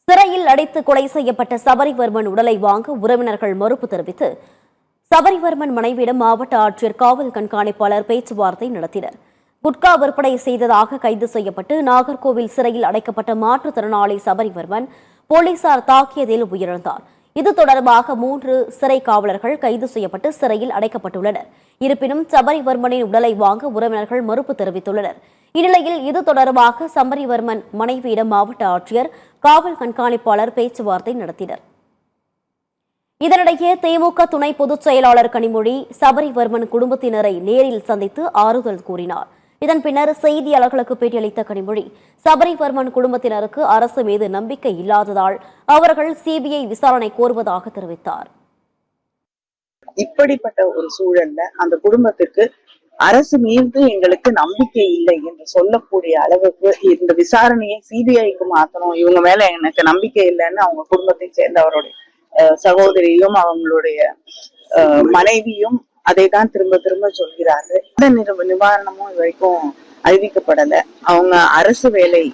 சிறையில் அடைத்து கொலை செய்யப்பட்ட சபரிவர்மன் உடலை வாங்க உறவினர்கள் மறுப்பு தெரிவித்து சபரிவர்மன் மனைவியிடம் மாவட்ட ஆட்சியர் காவல் கண்காணிப்பாளர் பேச்சுவார்த்தை நடத்தினர். குட்கா விற்பனை செய்ததாக கைது செய்யப்பட்டு நாகர்கோவில் சிறையில் அடைக்கப்பட்ட மாற்றுத்திறனாளி சபரிவர்மன் போலீசார் தாக்கியதில் உயிரிழந்தார். இது தொடர்பாக 3 சிறை காவலர்கள் கைது செய்யப்பட்டு சிறையில் அடைக்கப்பட்டுள்ளனர். இருப்பினும் சபரிவர்மனின் உடலை வாங்க உறவினர்கள் மறுப்பு தெரிவித்துள்ளனர். இந்நிலையில் இது தொடர்பாக சபரிவர்மன் மனைவியிடம் மாவட்ட ஆட்சியர் காவல் கண்காணிப்பாளர் பேச்சுவார்த்தை நடத்தினர். இதனிடையே திமுக துணை பொதுச் செயலாளர் கனிமொழி சபரிவர்மன் குடும்பத்தினரை நேரில் சந்தித்து ஆறுதல் கூறினார். இதன் பின்னர் செய்தியாளர்களுக்கு பேட்டியளித்த கனிமொழி, சபரிவர்மன் குடும்பத்தினருக்கு அரசு மீது நம்பிக்கை இல்லாததால் அவர்கள் சிபிஐ விசாரணை கோருவதாக தெரிவித்தார். இப்படிப்பட்ட ஒரு சூழல்ல அந்த குடும்பத்திற்கு அரசு மீது எங்களுக்கு நம்பிக்கை இல்லை என்று சொல்லக்கூடிய அளவுக்கு இந்த விசாரணையை சிபிஐக்கு மாத்தணும், இவங்க மேல எனக்கு நம்பிக்கை இல்லைன்னு அவங்க குடும்பத்தை சேர்ந்தவருடைய சகோதரியும் அவங்களுடைய மனைவியும் அதை தான் திரும்ப திரும்ப சொல்கிறார்கள். எந்த நிவாரணமும் இது வரைக்கும் அறிவிக்கப்படல. அவங்க அரசு வேலை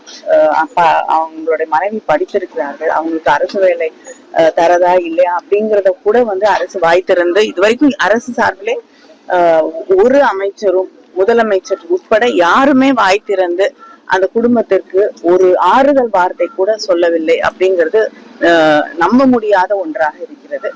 அவங்களுடைய மனைவி படித்திருக்கிறார்கள், அவங்களுக்கு அரசு வேலை தரதா இல்லையா அப்படிங்கறத கூட அரசு வாய் திறந்து இதுவரைக்கும் அரசு சார்பிலே ஒரு அமைச்சரும் முதலமைச்சர் உட்பட யாருமே வாய் திறந்து அந்த குடும்பத்திற்கு ஒரு ஆறுதல் வார்த்தை கூட சொல்லவில்லை அப்படிங்கிறது நம்ப முடியாத ஒன்றாக இருக்கிறது.